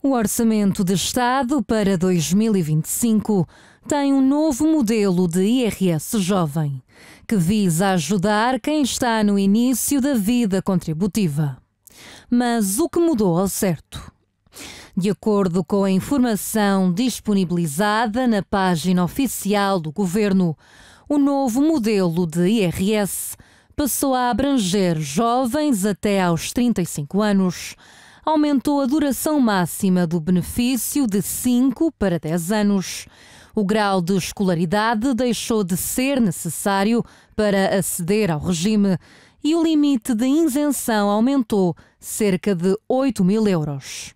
O Orçamento de Estado para 2025 tem um novo modelo de IRS jovem, que visa ajudar quem está no início da vida contributiva. Mas o que mudou ao certo? De acordo com a informação disponibilizada na página oficial do Governo, o novo modelo de IRS passou a abranger jovens até aos 35 anos, aumentou a duração máxima do benefício de 5 para 10 anos, o grau de escolaridade deixou de ser necessário para aceder ao regime e o limite de isenção aumentou cerca de 8.000 euros.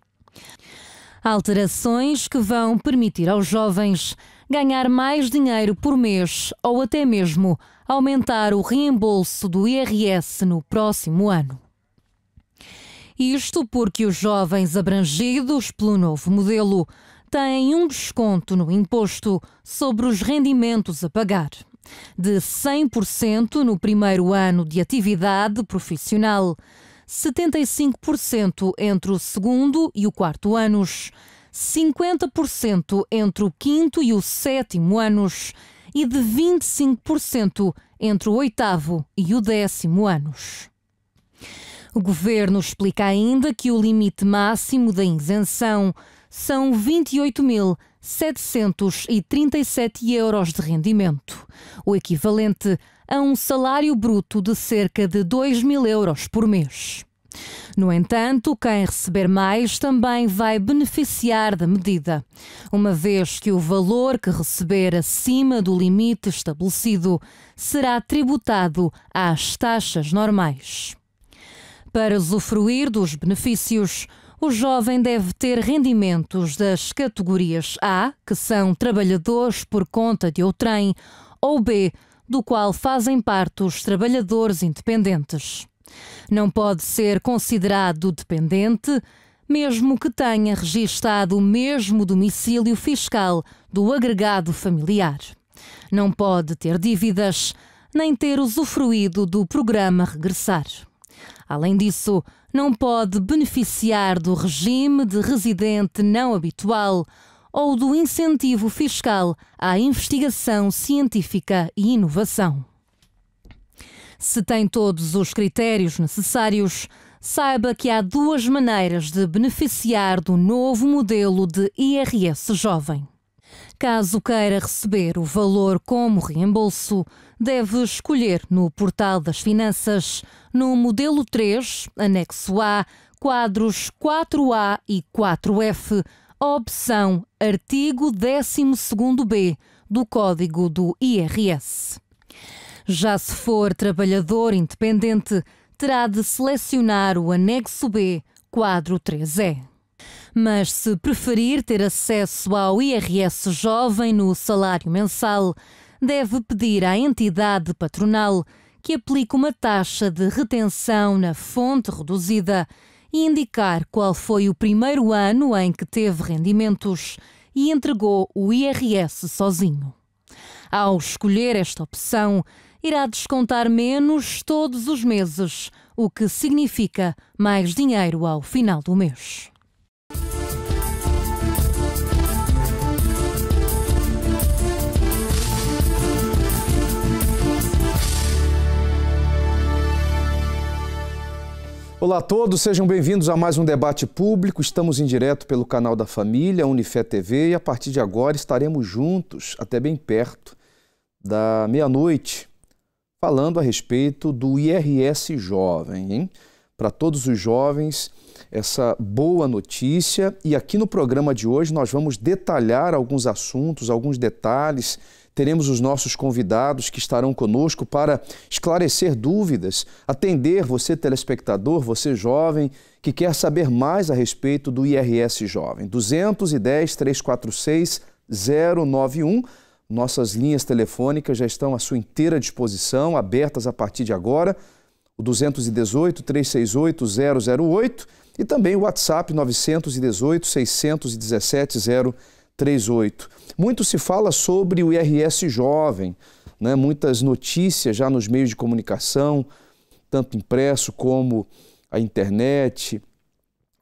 Alterações que vão permitir aos jovens ganhar mais dinheiro por mês ou até mesmo aumentar o reembolso do IRS no próximo ano. Isto porque os jovens abrangidos pelo novo modelo têm um desconto no imposto sobre os rendimentos a pagar, de 100% no primeiro ano de atividade profissional, 75% entre o segundo e o quarto anos, 50% entre o quinto e o sétimo anos e de 25% entre o oitavo e o 10º anos. O Governo explica ainda que o limite máximo da isenção são 28.737 euros de rendimento, o equivalente a um salário bruto de cerca de 2.000 euros por mês. No entanto, quem receber mais também vai beneficiar da medida, uma vez que o valor que receber acima do limite estabelecido será tributado às taxas normais. Para usufruir dos benefícios, o jovem deve ter rendimentos das categorias A, que são trabalhadores por conta de outrem, ou B, do qual fazem parte os trabalhadores independentes. Não pode ser considerado dependente, mesmo que tenha registado o mesmo domicílio fiscal do agregado familiar. Não pode ter dívidas, nem ter usufruído do programa Regressar. Além disso, não pode beneficiar do regime de residente não habitual ou do incentivo fiscal à investigação científica e inovação. Se tem todos os critérios necessários, saiba que há duas maneiras de beneficiar do novo modelo de IRS jovem. Caso queira receber o valor como reembolso, deve escolher no Portal das Finanças, no modelo 3, anexo A, quadros 4A e 4F, a opção artigo 12º-B do Código do IRS. Já se for trabalhador independente, terá de selecionar o anexo B, quadro 3E. Mas se preferir ter acesso ao IRS jovem no salário mensal, deve pedir à entidade patronal que aplique uma taxa de retenção na fonte reduzida e indicar qual foi o primeiro ano em que teve rendimentos e entregou o IRS sozinho. Ao escolher esta opção, irá descontar menos todos os meses, o que significa mais dinheiro ao final do mês. Olá a todos, sejam bem-vindos a mais um debate público. Estamos em direto pelo canal da família, Unifé TV, e a partir de agora estaremos juntos, até bem perto da meia-noite, falando a respeito do IRS jovem, hein? Para todos os jovens, essa boa notícia. E aqui no programa de hoje nós vamos detalhar alguns assuntos, alguns detalhes. Teremos os nossos convidados que estarão conosco para esclarecer dúvidas, atender você telespectador, você jovem, que quer saber mais a respeito do IRS jovem. 210-346-091. Nossas linhas telefônicas já estão à sua inteira disposição, abertas a partir de agora. O 218-368-008 e também o WhatsApp 918-617-038. Muito se fala sobre o IRS jovem, né? Muitas notícias já nos meios de comunicação, tanto impresso como a internet,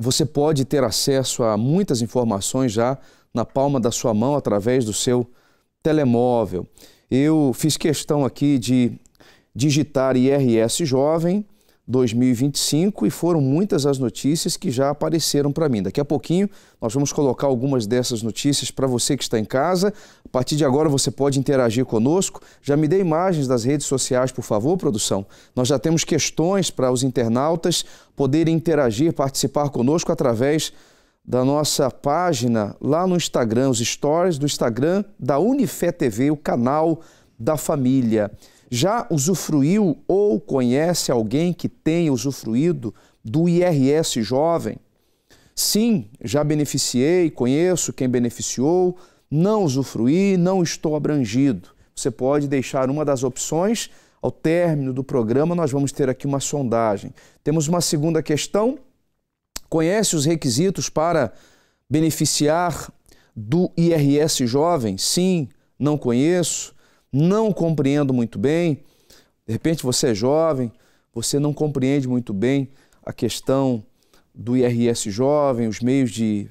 você pode ter acesso a muitas informações já na palma da sua mão através do seu telemóvel. Eu fiz questão aqui de digitar IRS Jovem 2025 e foram muitas as notícias que já apareceram para mim. Daqui a pouquinho nós vamos colocar algumas dessas notícias para você que está em casa. A partir de agora você pode interagir conosco. Já me dê imagens das redes sociais, por favor, produção. Nós já temos questões para os internautas poderem interagir, participar conosco através da nossa página lá no Instagram, os stories do Instagram da Unifé TV, o canal da família. Já usufruiu ou conhece alguém que tenha usufruído do IRS Jovem? Sim, já beneficiei, conheço quem beneficiou, não usufruí, não estou abrangido. Você pode deixar uma das opções. Ao término do programa, nós vamos ter aqui uma sondagem. Temos uma segunda questão. Conhece os requisitos para beneficiar do IRS Jovem? Sim, não conheço. Não compreendo muito bem. De repente você é jovem, você não compreende muito bem a questão do IRS Jovem, os meios de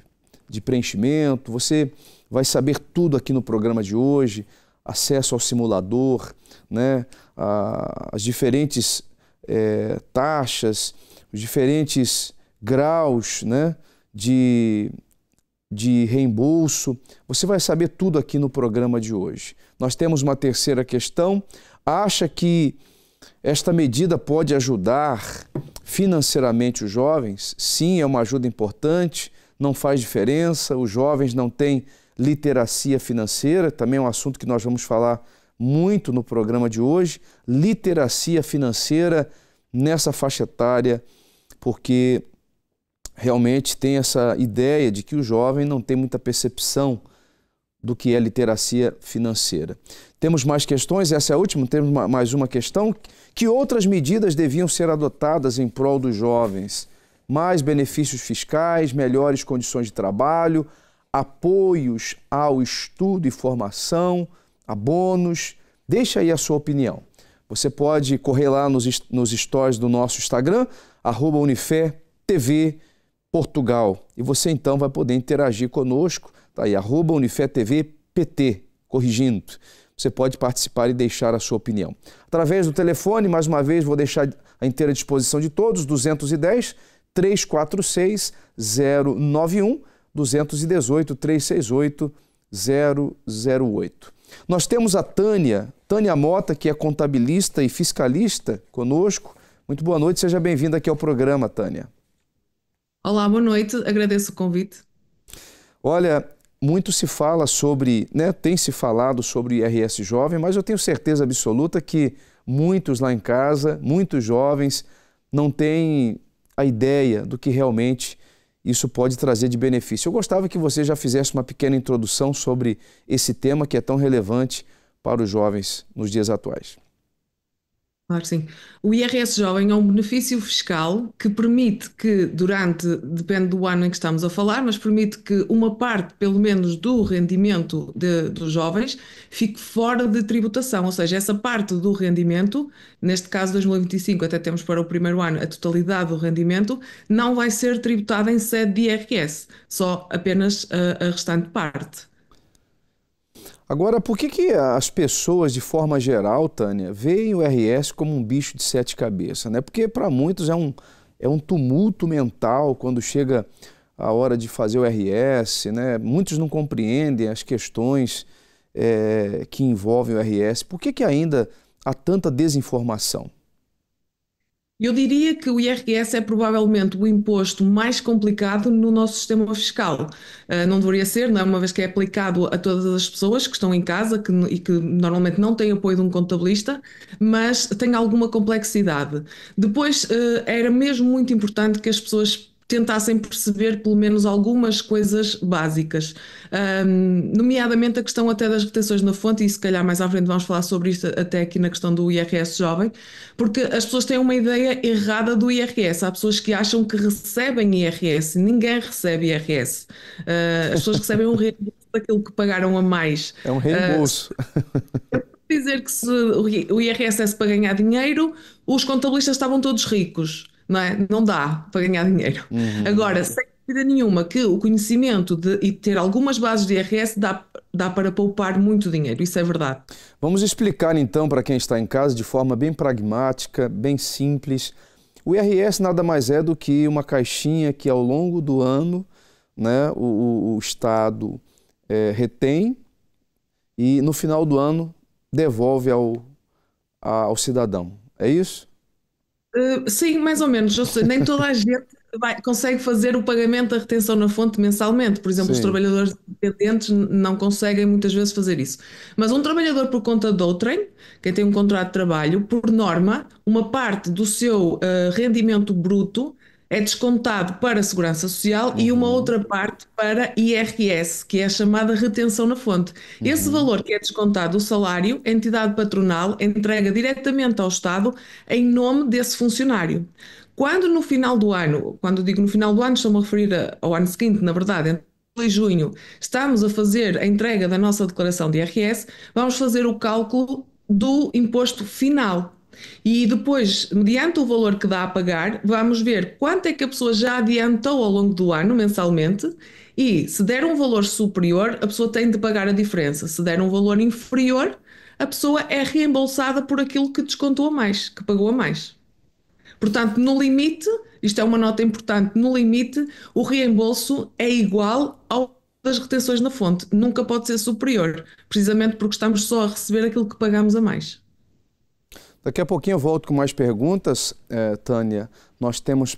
preenchimento. Você vai saber tudo aqui no programa de hoje, acesso ao simulador, né? As diferentes taxas, os diferentes graus, né? de reembolso. Você vai saber tudo aqui no programa de hoje. Nós temos uma terceira questão. Acha que esta medida pode ajudar financeiramente os jovens? Sim, é uma ajuda importante, não faz diferença. Os jovens não têm literacia financeira, também é um assunto que nós vamos falar muito no programa de hoje. Literacia financeira nessa faixa etária, porque realmente tem essa ideia de que o jovem não tem muita percepção do que é literacia financeira. Temos mais questões, essa é a última, temos mais uma questão. Que outras medidas deviam ser adotadas em prol dos jovens? Mais benefícios fiscais, melhores condições de trabalho, apoios ao estudo e formação, abonos. Deixa aí a sua opinião. Você pode correr lá nos stories do nosso Instagram, @UniféTV Portugal. E você então vai poder interagir conosco, tá aí, @UniféTVPT, corrigindo. Você pode participar e deixar a sua opinião. Através do telefone, mais uma vez, vou deixar à inteira disposição de todos, 210-346-091, 218-368-008. Nós temos a Tânia Mota, que é contabilista e fiscalista, conosco. Muito boa noite, seja bem-vinda aqui ao programa, Tânia. Olá, boa noite, agradeço o convite. Olha, muito se fala sobre, né, tem se falado sobre o IRS Jovem, mas eu tenho certeza absoluta que muitos lá em casa, muitos jovens, não têm a ideia do que realmente isso pode trazer de benefício. Eu gostava que você já fizesse uma pequena introdução sobre esse tema que é tão relevante para os jovens nos dias atuais. Claro que sim. O IRS Jovem é um benefício fiscal que permite que depende do ano em que estamos a falar, mas permite que uma parte, pelo menos, do rendimento dos jovens fique fora de tributação, ou seja, essa parte do rendimento, neste caso 2025, até temos para o primeiro ano, a totalidade do rendimento, não vai ser tributada em sede de IRS, só apenas a restante parte. Agora, por que as pessoas, de forma geral, Tânia, veem o IRS como um bicho de sete cabeças, né? Porque para muitos é um tumulto mental quando chega a hora de fazer o IRS, né? Muitos não compreendem as questões que envolvem o IRS. Por que ainda há tanta desinformação? Eu diria que o IRS é provavelmente o imposto mais complicado no nosso sistema fiscal. Não deveria ser, não é? Uma vez que é aplicado a todas as pessoas que estão em casa e que normalmente não têm apoio de um contabilista, mas tem alguma complexidade. Depois, era mesmo muito importante que as pessoas tentassem perceber pelo menos algumas coisas básicas, nomeadamente a questão até das retenções na fonte, e se calhar mais à frente vamos falar sobre isto até aqui na questão do IRS Jovem, porque as pessoas têm uma ideia errada do IRS. Há pessoas que acham que recebem IRS, ninguém recebe IRS. As pessoas recebem um reembolso daquilo que pagaram a mais. É um reembolso. Dizer que se o IRS é para ganhar dinheiro, os contabilistas estavam todos ricos. não é? Não dá para ganhar dinheiro. Agora, sem dúvida nenhuma que o conhecimento e ter algumas bases de IRS dá para poupar muito dinheiro, isso é verdade. Vamos explicar então para quem está em casa de forma bem pragmática, bem simples. O IRS nada mais é do que uma caixinha que ao longo do ano, né, o Estado retém e no final do ano devolve ao cidadão. É isso? Sim, mais ou menos. Eu sei, nem toda a gente consegue fazer o pagamento da retenção na fonte mensalmente. Por exemplo, os Sim. trabalhadores dependentes não conseguem muitas vezes fazer isso. Mas um trabalhador por conta de outrem, quem tem um contrato de trabalho, por norma, uma parte do seu rendimento bruto é descontado para a Segurança Social e uma outra parte para IRS, que é a chamada retenção na fonte. Esse valor que é descontado do salário, a entidade patronal entrega diretamente ao Estado em nome desse funcionário. Quando no final do ano, quando digo no final do ano, estou-me a referir ao ano seguinte, na verdade, entre julho e junho, estamos a fazer a entrega da nossa declaração de IRS, vamos fazer o cálculo do imposto final. E depois, mediante o valor que dá a pagar, vamos ver quanto é que a pessoa já adiantou ao longo do ano, mensalmente, e se der um valor superior, a pessoa tem de pagar a diferença. Se der um valor inferior, a pessoa é reembolsada por aquilo que descontou a mais, que pagou a mais. Portanto, no limite, isto é uma nota importante, no limite, o reembolso é igual ao das retenções na fonte, nunca pode ser superior, precisamente porque estamos só a receber aquilo que pagamos a mais. Daqui a pouquinho eu volto com mais perguntas, Tânia. Nós temos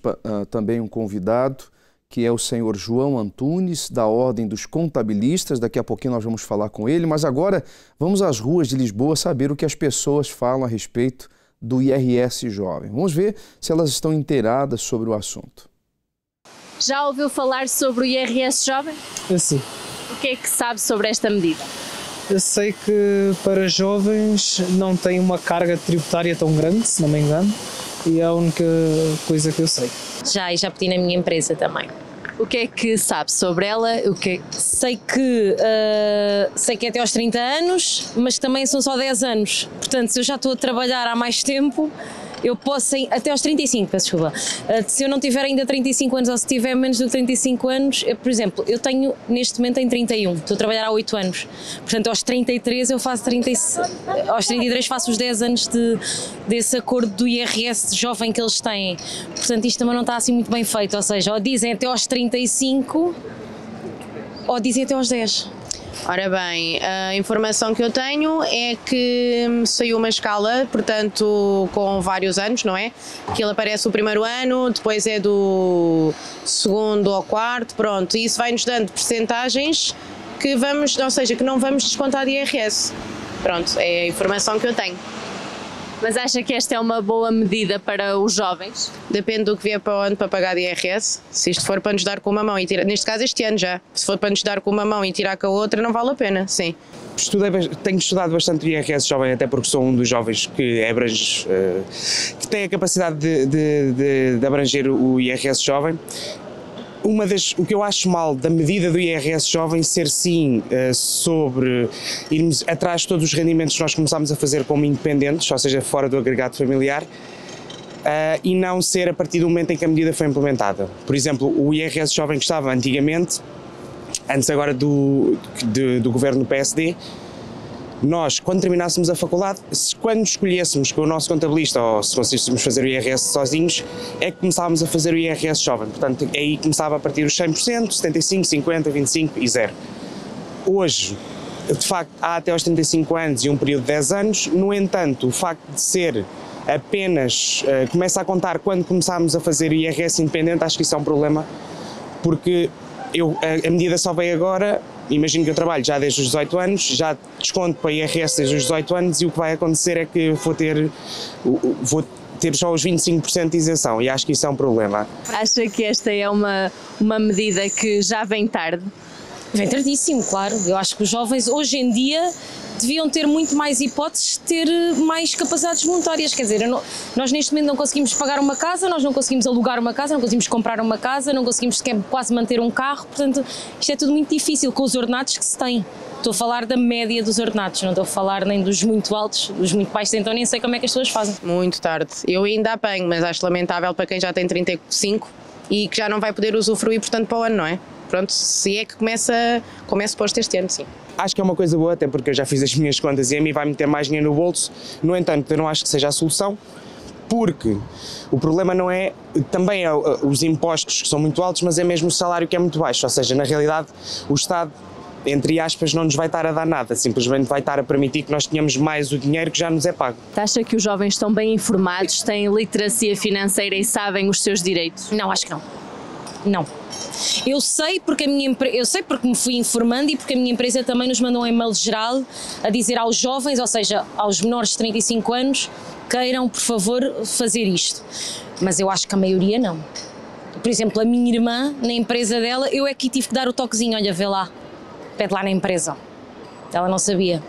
também um convidado, que é o senhor João Antunes, da Ordem dos Contabilistas. Daqui a pouquinho nós vamos falar com ele, mas agora vamos às ruas de Lisboa saber o que as pessoas falam a respeito do IRS jovem. Vamos ver se elas estão inteiradas sobre o assunto. Já ouviu falar sobre o IRS jovem? Sim. O que é que sabe sobre esta medida? Eu sei que para jovens não tem uma carga tributária tão grande, se não me engano, e é a única coisa que eu sei. Já pedi na minha empresa também. O que é que sabe sobre ela? Sei que é até aos 30 anos, mas também são só 10 anos. Portanto, se eu já estou a trabalhar há mais tempo, eu posso, até aos 35, peço desculpa. Se eu não tiver ainda 35 anos ou se tiver menos de 35 anos, por exemplo, eu tenho, neste momento tenho 31, estou a trabalhar há 8 anos. Portanto, aos 33 eu faço aos 33 faço os 10 anos desse acordo do IRS jovem que eles têm. Portanto, isto também não está assim muito bem feito, ou seja, ou dizem até aos 35 ou dizem até aos 10. Ora bem, a informação que eu tenho é que saiu uma escala, portanto, com vários anos, não é? Que ele aparece o primeiro ano, depois é do segundo ao quarto, pronto. E isso vai-nos dando percentagens que vamos, ou seja, que não vamos descontar de IRS. Pronto, é a informação que eu tenho. Mas acha que esta é uma boa medida para os jovens? Depende do que vier para o ano para pagar de IRS. Se isto for para nos dar com uma mão e tirar, neste caso este ano já, se for para nos dar com uma mão e tirar com a outra, não vale a pena, sim. Tenho estudado bastante o IRS jovem, até porque sou um dos jovens que abrange, que tem a capacidade de abranger o IRS jovem. O que eu acho mal da medida do IRS jovem ser sim sobre irmos atrás de todos os rendimentos que nós começámos a fazer como independentes, ou seja, fora do agregado familiar, e não ser a partir do momento em que a medida foi implementada. Por exemplo, o IRS jovem que estava antigamente, antes agora do governo do PSD, nós, quando terminássemos a faculdade, quando escolhêssemos com o nosso contabilista ou se conseguíssemos fazer o IRS sozinhos, é que começávamos a fazer o IRS jovem. Portanto, aí começava a partir dos 100%, 75, 50, 25 e 0. Hoje, de facto, há até aos 35 anos e um período de 10 anos, no entanto, o facto de ser apenas, começa a contar quando começámos a fazer o IRS independente, acho que isso é um problema, porque a medida só veio agora. Imagino que eu trabalho já desde os 18 anos, já desconto para IRS desde os 18 anos e o que vai acontecer é que vou ter só os 25% de isenção e acho que isso é um problema. Acha que esta é uma medida que já vem tarde? Vem tardíssimo, claro. Eu acho que os jovens hoje em dia deviam ter muito mais hipóteses de ter mais capacidades monetárias. Quer dizer, nós neste momento não conseguimos pagar uma casa, nós não conseguimos alugar uma casa, não conseguimos comprar uma casa, não conseguimos sequer quase manter um carro. Portanto, isto é tudo muito difícil com os ordenados que se tem. Estou a falar da média dos ordenados, não estou a falar nem dos muito altos, dos muito baixos, então nem sei como é que as pessoas fazem. Muito tarde. Eu ainda apanho, mas acho lamentável para quem já tem 35 e que já não vai poder usufruir, portanto, para o ano, não é? Pronto, se é que começa posto este ano, sim. Acho que é uma coisa boa, até porque eu já fiz as minhas contas e a mim vai meter mais dinheiro no bolso. No entanto, eu não acho que seja a solução, porque o problema não é também os impostos que são muito altos, mas é mesmo o salário que é muito baixo. Ou seja, na realidade, o Estado, entre aspas, não nos vai estar a dar nada, simplesmente vai estar a permitir que nós tenhamos mais o dinheiro que já nos é pago. Acha que os jovens estão bem informados, têm literacia financeira e sabem os seus direitos? Não, acho que não. Não. Eu sei porque me fui informando e porque a minha empresa também nos mandou um e-mail geral a dizer aos jovens, ou seja, aos menores de 35 anos, queiram, por favor, fazer isto. Mas eu acho que a maioria não. Por exemplo, a minha irmã, na empresa dela, eu é que tive que dar o toquezinho, olha, vê lá, pede lá na empresa. Ela não sabia.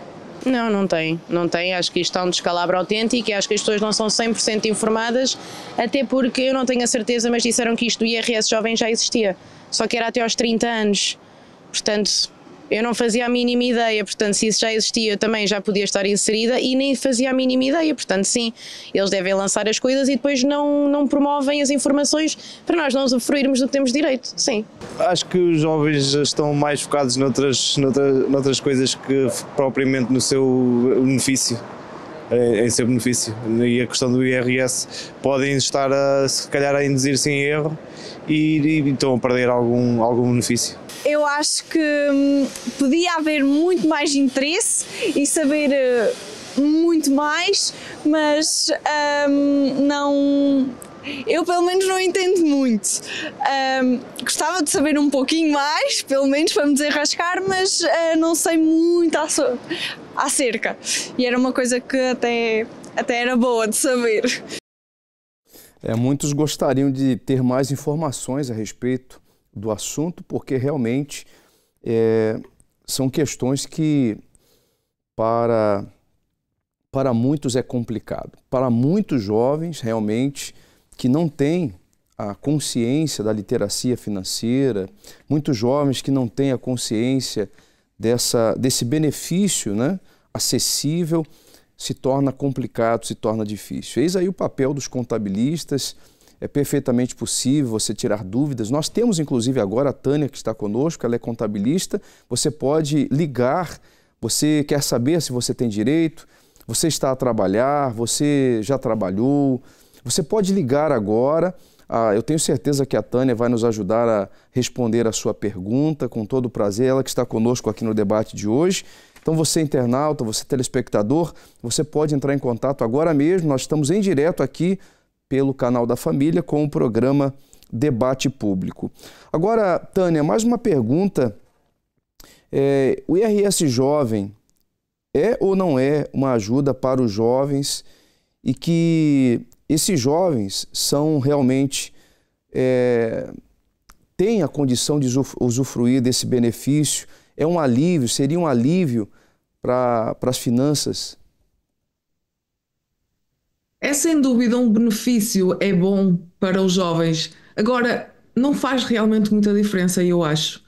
Não tem, acho que isto é um descalabro autêntico e acho que as pessoas não são 100% informadas, até porque eu não tenho a certeza, mas disseram que isto do IRS jovem já existia, só que era até aos 30 anos, portanto eu não fazia a mínima ideia, portanto se isso já existia eu também já podia estar inserida e nem fazia a mínima ideia, portanto sim, eles devem lançar as coisas e depois não promovem as informações para nós não usufruirmos do que temos direito, sim. Acho que os jovens estão mais focados noutras coisas que propriamente no seu benefício, em seu benefício, e a questão do IRS podem estar se calhar a induzir-se em erro e estão a perder algum benefício. Eu acho que podia haver muito mais interesse e saber muito mais, mas não, eu pelo menos não entendo muito. Gostava de saber um pouquinho mais, pelo menos para me desenrascar, mas não sei muito acerca. E era uma coisa que até era boa de saber. Muitos gostariam de ter mais informações a respeito do assunto, porque realmente são questões que para muitos é complicado. Para muitos jovens, realmente, que não têm a consciência da literacia financeira, muitos jovens que não têm a consciência desse benefício, né, acessível, se torna complicado, se torna difícil. Eis aí o papel dos contabilistas. É perfeitamente possível você tirar dúvidas. Nós temos, inclusive, agora a Tânia, que está conosco, ela é contabilista. Você pode ligar, você quer saber se você tem direito, você está a trabalhar, você já trabalhou. Você pode ligar agora. Eu tenho certeza que a Tânia vai nos ajudar a responder a sua pergunta com todo o prazer, ela que está conosco aqui no debate de hoje. Então você internauta, você telespectador, você pode entrar em contato agora mesmo. Nós estamos em direto aqui pelo canal da Família com o programa Debate Público. Agora, Tânia, mais uma pergunta. O IRS Jovem é ou não é uma ajuda para os jovens e que esses jovens são realmente têm a condição de usufruir desse benefício? É um alívio, seria um alívio para as finanças? É sem dúvida um benefício, é bom para os jovens. Agora, não faz realmente muita diferença, eu acho,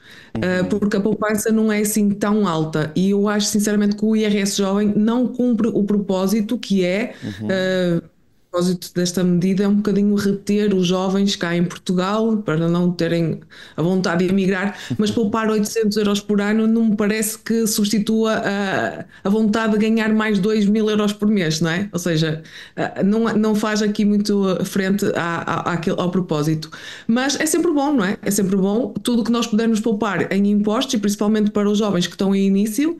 porque a poupança não é assim tão alta e eu acho sinceramente que o IRS Jovem não cumpre o propósito que é... O propósito desta medida é um bocadinho reter os jovens cá em Portugal para não terem a vontade de emigrar, mas poupar 800 euros por ano não me parece que substitua a vontade de ganhar mais 2.000 euros por mês, não é? Ou seja, não faz aqui muito frente ao propósito. Mas é sempre bom, não é? É sempre bom. Tudo que nós pudermos poupar em impostos, e principalmente para os jovens que estão em início,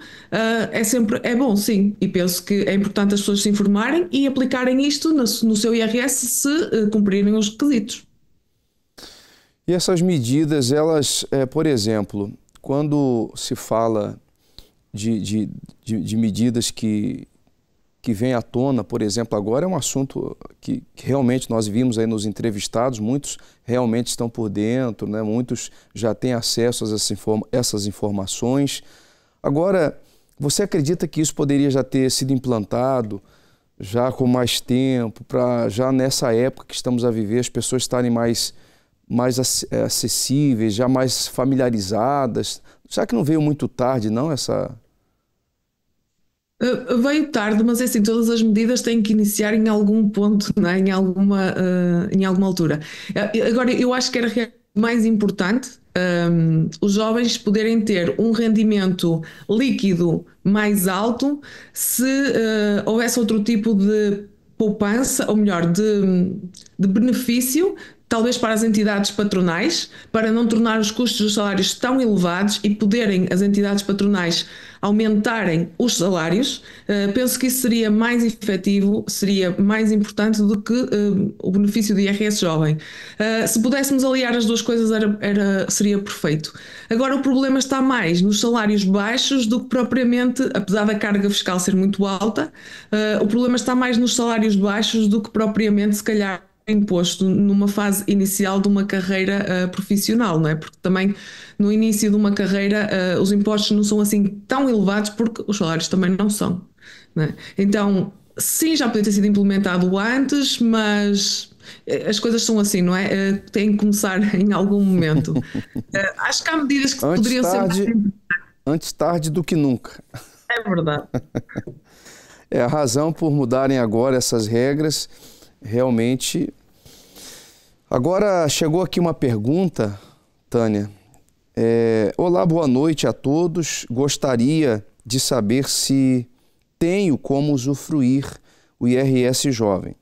é bom, sim. E penso que é importante as pessoas se informarem e aplicarem isto no seu IRS se cumprirem os requisitos. E essas medidas, elas, por exemplo, quando se fala de medidas que que vem à tona, por exemplo, agora é um assunto que realmente nós vimos aí nos entrevistados, muitos realmente estão por dentro, né? Muitos já têm acesso a essas informações. Agora, você acredita que isso poderia já ter sido implantado já com mais tempo, para já nessa época que estamos a viver, as pessoas estarem mais acessíveis, já mais familiarizadas? Já que não veio muito tarde, não, essa... Veio tarde, mas é assim, todas as medidas têm que iniciar em algum ponto, não é? Em alguma altura. Agora, eu acho que era mais importante os jovens poderem ter um rendimento líquido mais alto se houvesse outro tipo de poupança, ou melhor, de benefício, talvez para as entidades patronais, para não tornar os custos dos salários tão elevados e poderem as entidades patronais aumentarem os salários. Penso que isso seria mais efetivo, seria mais importante do que o benefício do IRS jovem. Se pudéssemos aliar as duas coisas seria perfeito. Agora o problema está mais nos salários baixos do que propriamente, apesar da carga fiscal ser muito alta, o problema está mais nos salários baixos do que propriamente, se calhar, imposto numa fase inicial de uma carreira profissional, não é? Porque também no início de uma carreira os impostos não são assim tão elevados, porque os salários também não são, não é? Então, sim, já podia ter sido implementado antes, mas as coisas são assim, não é? Têm que começar em algum momento. Acho que há medidas que poderiam ser... Antes tarde do que nunca. É verdade. É a razão por mudarem agora essas regras. Realmente. Agora chegou aqui uma pergunta, Tânia. Olá, boa noite a todos. Gostaria de saber se tenho como usufruir o IRS jovem,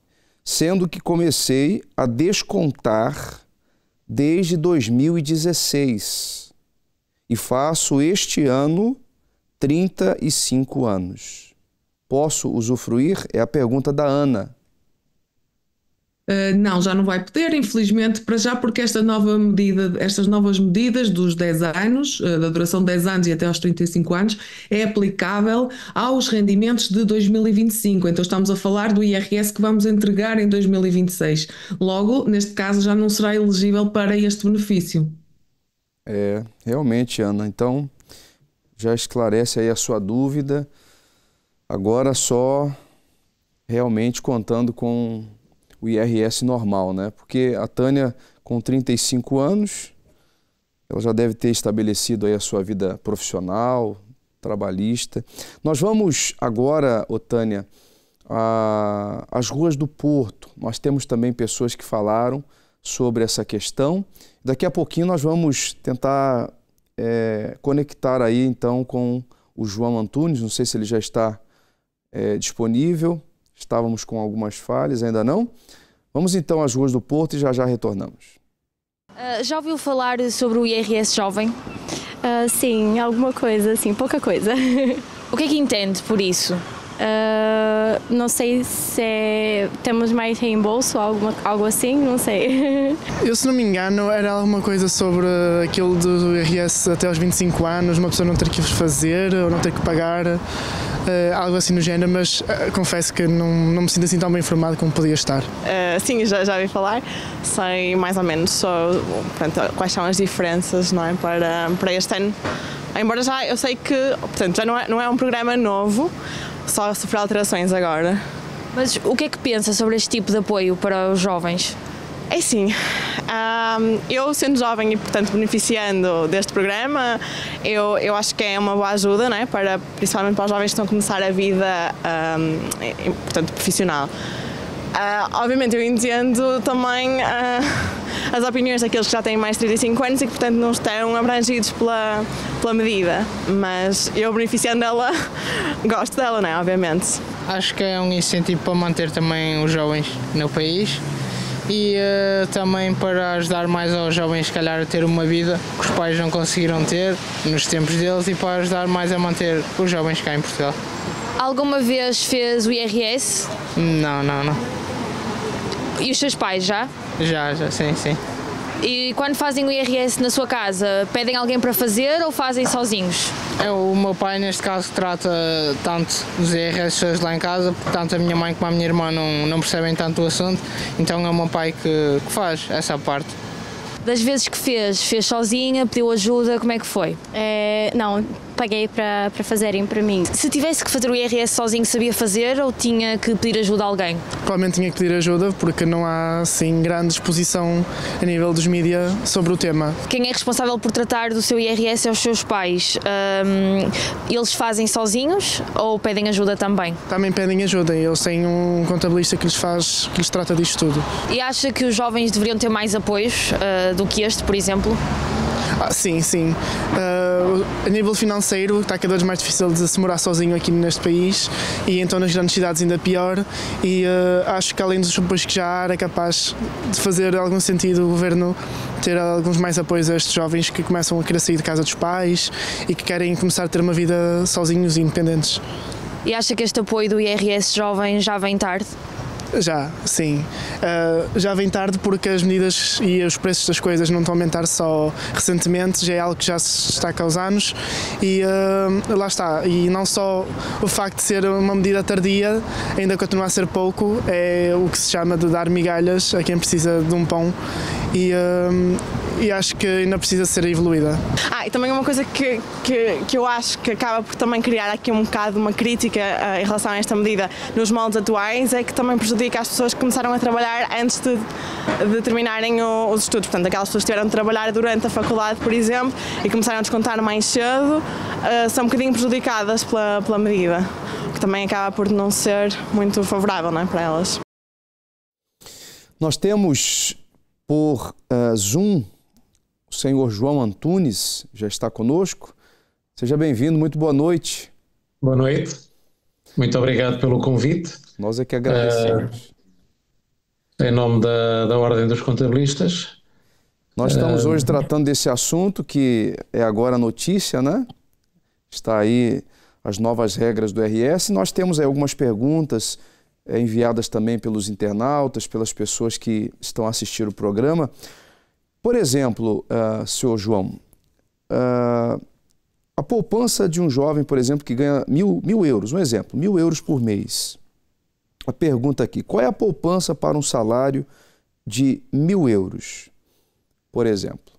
sendo que comecei a descontar desde 2016 e faço este ano 35 anos. Posso usufruir? É a pergunta da Ana. Não, já não vai poder, infelizmente, para já, porque estas novas medidas dos 10 anos, da duração de 10 anos e até aos 35 anos, é aplicável aos rendimentos de 2025. Então estamos a falar do IRS que vamos entregar em 2026. Logo, neste caso, já não será elegível para este benefício. Realmente, Ana. Então, já esclarece aí a sua dúvida. Agora só realmente contando com o IRS normal, né? Porque a Tânia, com 35 anos, ela já deve ter estabelecido aí a sua vida profissional, trabalhista. Nós vamos agora, Tânia, às ruas do Porto. Nós temos também pessoas que falaram sobre essa questão. Daqui a pouquinho nós vamos tentar conectar aí então com o João Antunes. Não sei se ele já está disponível. Estávamos com algumas falhas, ainda não? Vamos então às ruas do Porto e já retornamos. Já ouviu falar sobre o IRS jovem? Sim, alguma coisa, sim, pouca coisa. O que é que entende por isso? Não sei se temos mais reembolso, algo assim, não sei. Eu, se não me engano, era alguma coisa sobre aquilo do IRS até aos 25 anos, uma pessoa não ter que fazer ou não ter que pagar, algo assim no género, mas confesso que não me sinto assim tão bem informado como podia estar. Sim, já ouvi falar, sei mais ou menos portanto, quais são as diferenças, não é, para este ano. Embora já eu sei que, portanto, já não é um programa novo, só sofreu alterações agora. Mas o que é que pensa sobre este tipo de apoio para os jovens? É assim, eu sendo jovem e, portanto, beneficiando deste programa, eu acho que é uma boa ajuda, não é? Principalmente para os jovens que estão a começar a vida portanto, profissional. Obviamente eu entendo também as opiniões daqueles que já têm mais de 35 anos e que, portanto, não estão abrangidos pela medida, mas eu, beneficiando dela, gosto dela, não é? Obviamente. Acho que é um incentivo para manter também os jovens no país e também para ajudar mais aos jovens, se calhar, a ter uma vida que os pais não conseguiram ter nos tempos deles e para ajudar mais a manter os jovens cá em Portugal. Alguma vez fez o IRS? Não. E os seus pais já? Já, sim. E quando fazem o IRS na sua casa, pedem alguém para fazer ou fazem sozinhos? O meu pai, neste caso, trata tanto dos IRS lá em casa, porque tanto a minha mãe como a minha irmã não percebem tanto o assunto, então é o meu pai que faz essa parte. Das vezes que fez sozinha, pediu ajuda, como é que foi? Não, paguei para fazerem para mim. Se tivesse que fazer o IRS sozinho, sabia fazer ou tinha que pedir ajuda a alguém? Provavelmente tinha que pedir ajuda porque não há assim grande exposição a nível dos mídias sobre o tema. Quem é responsável por tratar do seu IRS é os seus pais. Eles fazem sozinhos ou pedem ajuda também? Também pedem ajuda, eles têm um contabilista que lhes trata disto tudo. E acha que os jovens deveriam ter mais apoios do que este, por exemplo? Sim. A nível financeiro está cada vez mais difícil de se morar sozinho aqui neste país e então nas grandes cidades ainda pior e acho que além dos apoios que já há era capaz de fazer algum sentido o Governo ter alguns mais apoios a estes jovens que começam a querer sair de casa dos pais e que querem começar a ter uma vida sozinhos e independentes. E acha que este apoio do IRS jovem já vem tarde? Já, sim. Já vem tarde porque as medidas e os preços das coisas não estão a aumentar só recentemente, já é algo que já se destaca aos anos e lá está. E não só o facto de ser uma medida tardia, ainda continua a ser pouco, é o que se chama de dar migalhas a quem precisa de um pão e acho que ainda precisa ser evoluída. E também uma coisa que eu acho que acaba por também criar aqui um bocado uma crítica em relação a esta medida nos moldes atuais é que também prejudica as pessoas que começaram a trabalhar antes de terminarem os estudos. Portanto, aquelas pessoas que tiveram de trabalhar durante a faculdade, por exemplo, e começaram a descontar mais cedo, são um bocadinho prejudicadas pela medida, o que também acaba por não ser muito favorável, não é, para elas. Nós temos por Zoom o senhor João Antunes, já está conosco. Seja bem-vindo, muito boa noite. Boa noite, muito obrigado pelo convite. Nós é que agradecemos. Em nome da Ordem dos Contabilistas. Nós estamos hoje tratando desse assunto que é agora notícia, né? Está aí as novas regras do IRS. Nós temos aí algumas perguntas enviadas também pelos internautas, pelas pessoas que estão assistindo o programa. Por exemplo, senhor João, a poupança de um jovem, por exemplo, que ganha mil euros, um exemplo, 1.000 euros por mês. A pergunta aqui, qual é a poupança para um salário de 1.000 euros, por exemplo?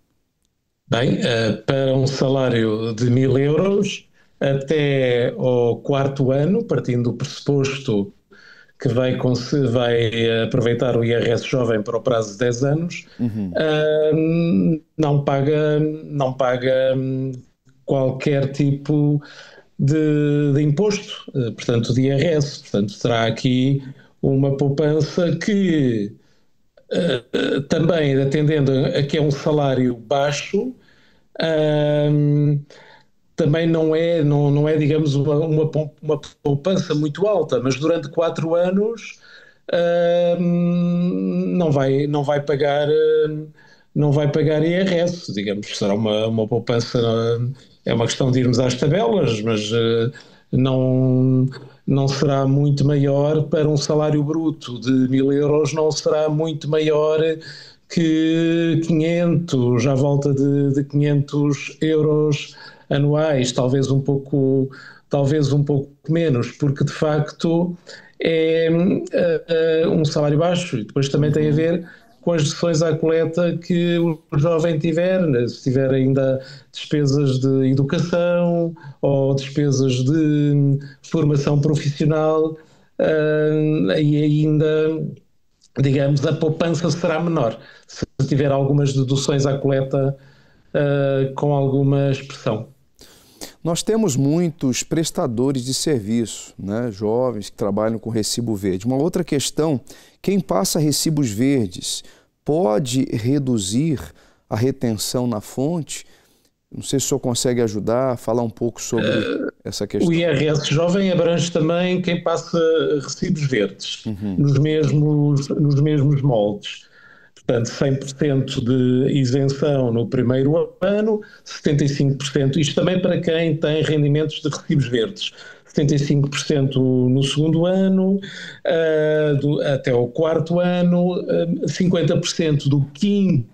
Bem, para um salário de 1.000 euros, até ao 4º ano, partindo do pressuposto que vai aproveitar o IRS jovem para o prazo de 10 anos, não paga qualquer tipo de imposto, portanto de IRS. Portanto, será aqui uma poupança que também, atendendo a que é um salário baixo, também não é, digamos, uma poupança muito alta, mas durante 4 anos não vai pagar IRS, digamos, será uma poupança, é uma questão de irmos às tabelas, mas não será muito maior para um salário bruto de 1.000 euros, não será muito maior que 500, à volta de 500 euros anuais, talvez um pouco menos, porque de facto é um salário baixo e depois também tem a ver com as deduções à coleta que o jovem tiver, se tiver ainda despesas de educação ou despesas de formação profissional, e ainda, digamos, a poupança será menor, se tiver algumas deduções à coleta com alguma expressão. Nós temos muitos prestadores de serviço, né, jovens que trabalham com recibo verde. Uma outra questão, quem passa recibos verdes pode reduzir a retenção na fonte? Não sei se o senhor consegue ajudar, falar um pouco sobre essa questão. O IRS jovem abrange também quem passa recibos verdes, nos mesmos moldes. Portanto, 100% de isenção no primeiro ano, 75%, isto também para quem tem rendimentos de recibos verdes, 75% no segundo ano, até o 4º ano, 50% do 5º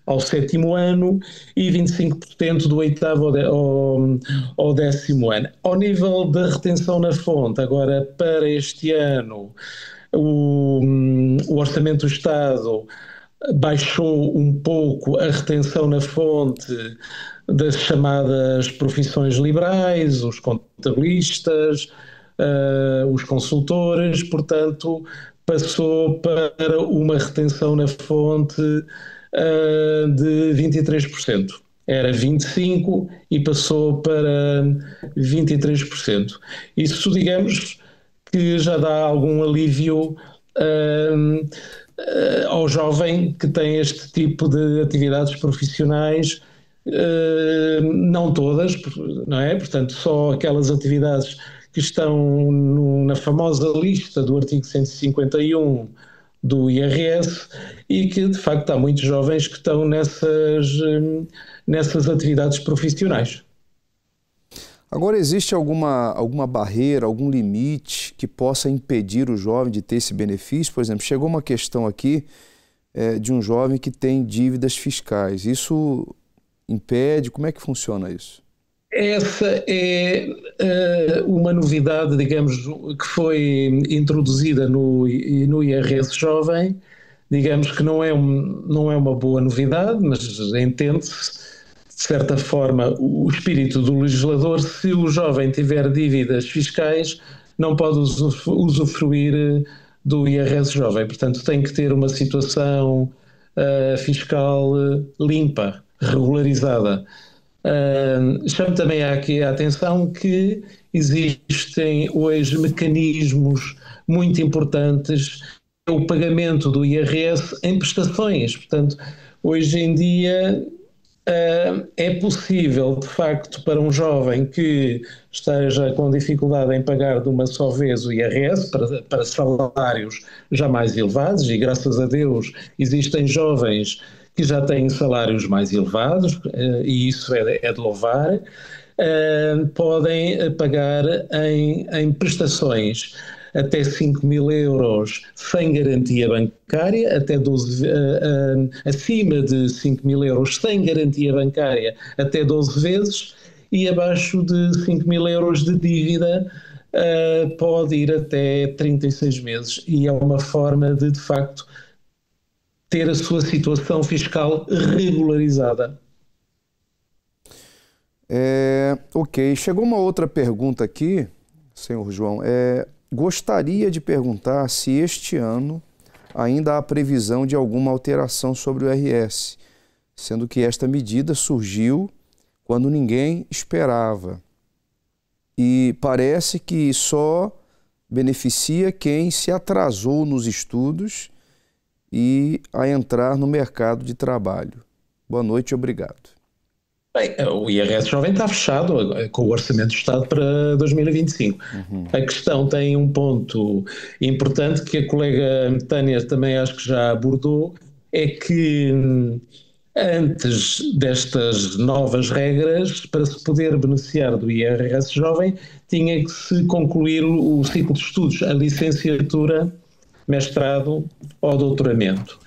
ao 7º ano e 25% do 8º ao 10º ano. Ao nível da retenção na fonte, agora para este ano, o Orçamento do Estado baixou um pouco a retenção na fonte das chamadas profissões liberais, os contabilistas, os consultores, portanto, passou para uma retenção na fonte de 23%. Era 25% e passou para 23%. Isso, digamos, que já dá algum alívio ao jovem que tem este tipo de atividades profissionais, não todas, não é? Portanto, só aquelas atividades que estão na famosa lista do artigo 151 do IRS e que, de facto, há muitos jovens que estão nessas atividades profissionais. Agora, existe alguma barreira, algum limite que possa impedir o jovem de ter esse benefício? Por exemplo, chegou uma questão aqui de um jovem que tem dívidas fiscais. Isso impede? Como é que funciona isso? Essa é uma novidade, digamos, que foi introduzida no IRS Jovem. Digamos que não é uma boa novidade, mas entende-se, de certa forma, o espírito do legislador. Se o jovem tiver dívidas fiscais, não pode usufruir do IRS Jovem. Portanto, tem que ter uma situação fiscal limpa, regularizada. Chamo também aqui a atenção que existem hoje mecanismos muito importantes para o pagamento do IRS em prestações. Portanto, hoje em dia é possível, de facto, para um jovem que esteja com dificuldade em pagar de uma só vez o IRS, para salários já mais elevados, e graças a Deus existem jovens que já têm salários mais elevados, e isso é de louvar, podem pagar em prestações até 5.000 euros sem garantia bancária, até acima de 5.000 euros sem garantia bancária até 12 vezes, e abaixo de 5.000 euros de dívida pode ir até 36 meses. E é uma forma de facto, ter a sua situação fiscal regularizada. Ok, chegou uma outra pergunta aqui, senhor João. Gostaria de perguntar se este ano ainda há previsão de alguma alteração sobre o IRS, sendo que esta medida surgiu quando ninguém esperava. E parece que só beneficia quem se atrasou nos estudos e a entrar no mercado de trabalho. Boa noite e obrigado. Bem, o IRS Jovem está fechado com o Orçamento do Estado para 2025. A questão tem um ponto importante que a colega Tânia também acho que já abordou, é que antes destas novas regras, para se poder beneficiar do IRS Jovem, tinha que se concluir o ciclo de estudos, a licenciatura, mestrado ou doutoramento.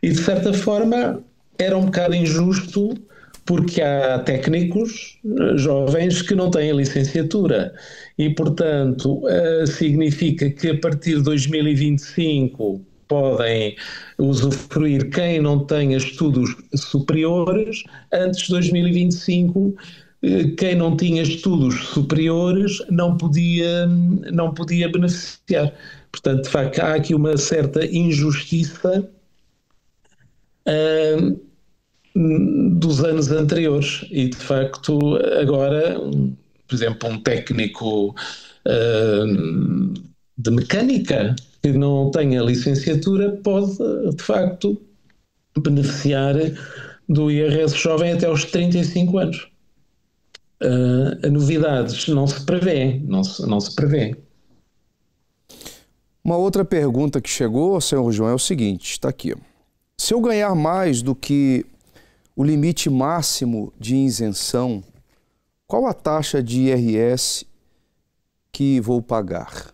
E, de certa forma, era um bocado injusto, porque há técnicos jovens que não têm licenciatura e, portanto, significa que a partir de 2025 podem usufruir quem não tenha estudos superiores. Antes de 2025, quem não tinha estudos superiores não podia beneficiar. Portanto, de facto, há aqui uma certa injustiça dos anos anteriores e, de facto, agora, por exemplo, um técnico de mecânica que não tenha licenciatura pode, de facto, beneficiar do IRS Jovem até aos 35 anos. Novidades não se prevê, não se prevê. Uma outra pergunta que chegou, senhor João, é o seguinte, está aqui. Se eu ganhar mais do que o limite máximo de isenção, qual a taxa de IRS que vou pagar?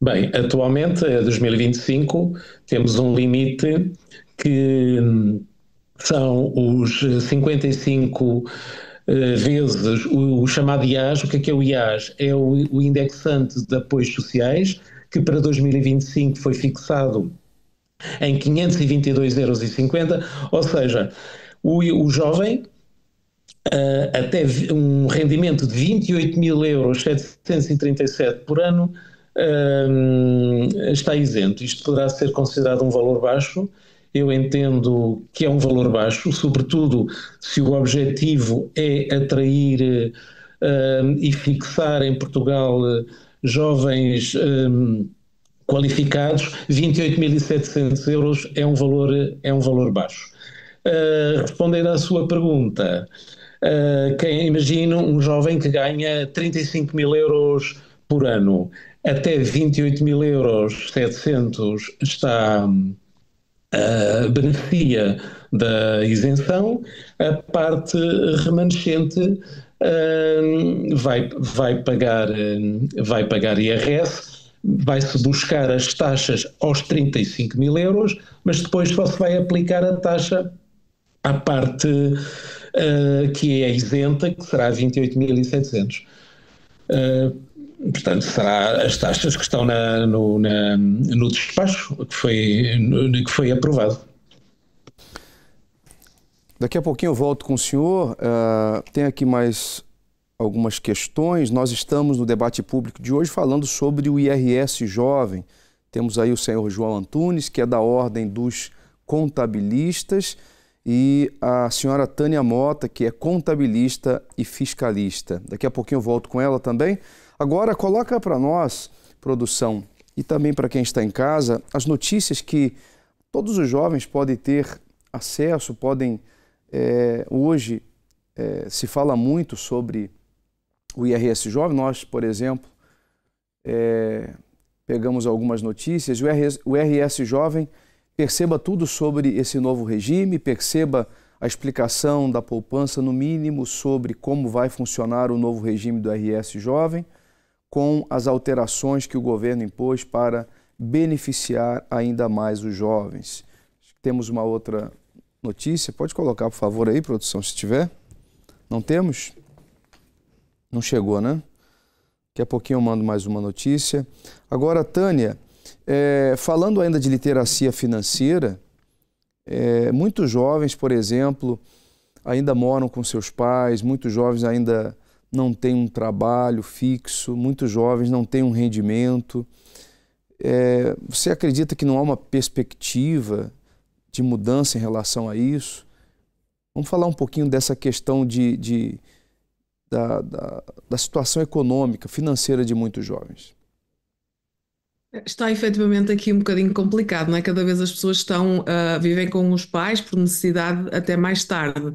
Bem, atualmente, em 2025, temos um limite que são os 55 vezes o chamado IAS. O que é o IAS? É o indexante de apoios sociais, que para 2025 foi fixado em 522,50 €, ou seja, o jovem até um rendimento de 28.737 € por ano está isento. Isto poderá ser considerado um valor baixo. Eu entendo que é um valor baixo, sobretudo se o objetivo é atrair e fixar em Portugal jovens qualificados. 28.700 € é um valor baixo. Respondendo à sua pergunta, imagino um jovem que ganha 35.000 € por ano, até 28.700 € está beneficia da isenção. A parte remanescente vai pagar IRS, vai-se buscar as taxas aos 35.000 €, mas depois só se vai aplicar a taxa à parte que é isenta, que será 28.700 €. Portanto, será as taxas que estão no despacho que foi aprovado. Daqui a pouquinho eu volto com o senhor. Tem aqui mais algumas questões. Nós estamos no debate público de hoje falando sobre o IRS jovem. Temos aí o senhor João Antunes, que é da Ordem dos Contabilistas, e a senhora Tânia Mota, que é contabilista e fiscalista. Daqui a pouquinho eu volto com ela também. Agora, coloca para nós, produção, e também para quem está em casa, as notícias que todos os jovens podem ter acesso, hoje se fala muito sobre o IRS jovem. Nós, por exemplo, pegamos algumas notícias. O IRS jovem, perceba tudo sobre esse novo regime, perceba a explicação da poupança, no mínimo, sobre como vai funcionar o novo regime do IRS jovem, com as alterações que o governo impôs para beneficiar ainda mais os jovens. Temos uma outra notícia. Pode colocar, por favor, aí, produção, se tiver. Não temos? Não chegou, né? Daqui a pouquinho eu mando mais uma notícia. Agora, Tânia, falando ainda de literacia financeira, muitos jovens, por exemplo, ainda moram com seus pais, muitos jovens ainda não têm um trabalho fixo, muitos jovens não têm um rendimento. Você acredita que não há uma perspectiva de mudança em relação a isso? Vamos falar um pouquinho dessa questão da situação econômica, financeira de muitos jovens. Está efetivamente aqui um bocadinho complicado, não é? Cada vez as pessoas vivem com os pais por necessidade até mais tarde.